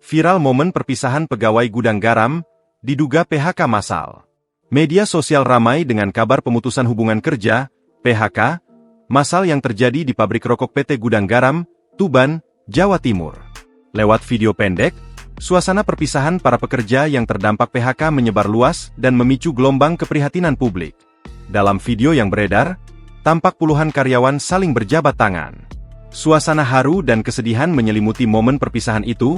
Viral momen perpisahan pegawai gudang garam, diduga PHK massal. Media sosial ramai dengan kabar pemutusan hubungan kerja, PHK, massal yang terjadi di pabrik rokok PT Gudang Garam, Tuban, Jawa Timur. Lewat video pendek, suasana perpisahan para pekerja yang terdampak PHK menyebar luas dan memicu gelombang keprihatinan publik. Dalam video yang beredar, tampak puluhan karyawan saling berjabat tangan. Suasana haru dan kesedihan menyelimuti momen perpisahan itu,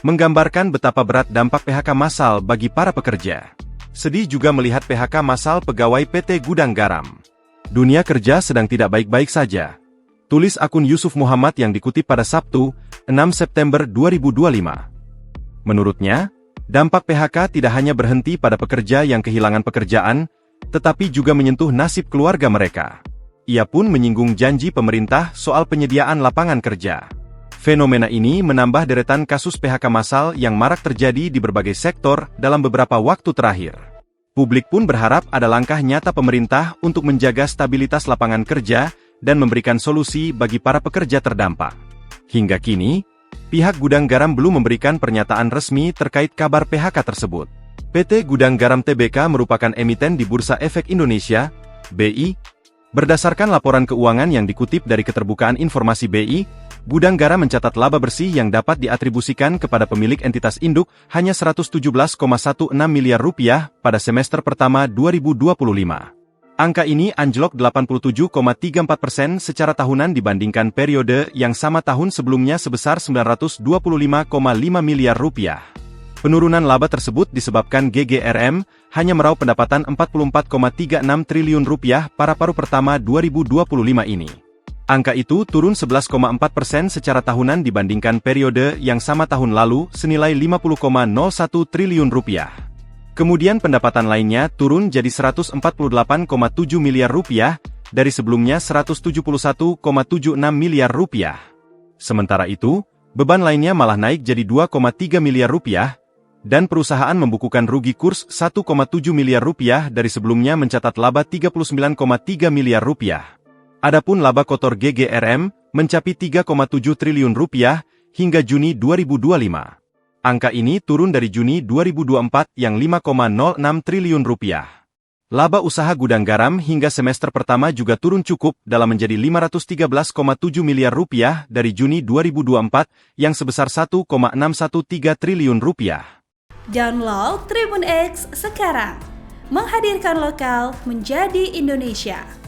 menggambarkan betapa berat dampak PHK massal bagi para pekerja. Sedih juga melihat PHK massal pegawai PT Gudang Garam. Dunia kerja sedang tidak baik-baik saja, tulis akun Yusuf Muhammad yang dikutip pada Sabtu, 6 September 2025. Menurutnya, dampak PHK tidak hanya berhenti pada pekerja yang kehilangan pekerjaan, tetapi juga menyentuh nasib keluarga mereka. Ia pun menyinggung janji pemerintah soal penyediaan lapangan kerja. Fenomena ini menambah deretan kasus PHK massal yang marak terjadi di berbagai sektor dalam beberapa waktu terakhir. Publik pun berharap ada langkah nyata pemerintah untuk menjaga stabilitas lapangan kerja dan memberikan solusi bagi para pekerja terdampak. Hingga kini, pihak Gudang Garam belum memberikan pernyataan resmi terkait kabar PHK tersebut. PT Gudang Garam Tbk merupakan emiten di Bursa Efek Indonesia, BI. Berdasarkan laporan keuangan yang dikutip dari Keterbukaan Informasi BI, Gudang Garam mencatat laba bersih yang dapat diatribusikan kepada pemilik entitas induk hanya Rp117,16 miliar pada semester pertama 2025. Angka ini anjlok 87,34% secara tahunan dibandingkan periode yang sama tahun sebelumnya sebesar Rp925,5 miliar. Penurunan laba tersebut disebabkan GGRM hanya meraup pendapatan Rp44,36 triliun pada paruh pertama 2025 ini. Angka itu turun 11,4% secara tahunan dibandingkan periode yang sama tahun lalu senilai Rp50,01 triliun. Kemudian pendapatan lainnya turun jadi Rp148,7 miliar dari sebelumnya Rp171,76 miliar. Sementara itu, beban lainnya malah naik jadi Rp2,3 miliar dan perusahaan membukukan rugi kurs Rp1,7 miliar dari sebelumnya mencatat laba Rp39,3 miliar. Adapun laba kotor GGRM mencapai Rp3,7 triliun hingga Juni 2025. Angka ini turun dari Juni 2024 yang Rp5,06 triliun. Laba usaha Gudang Garam hingga semester pertama juga turun cukup dalam menjadi Rp513,7 miliar dari Juni 2024 yang sebesar Rp1,613 triliun. Download Tribun X sekarang, menghadirkan lokal menjadi Indonesia.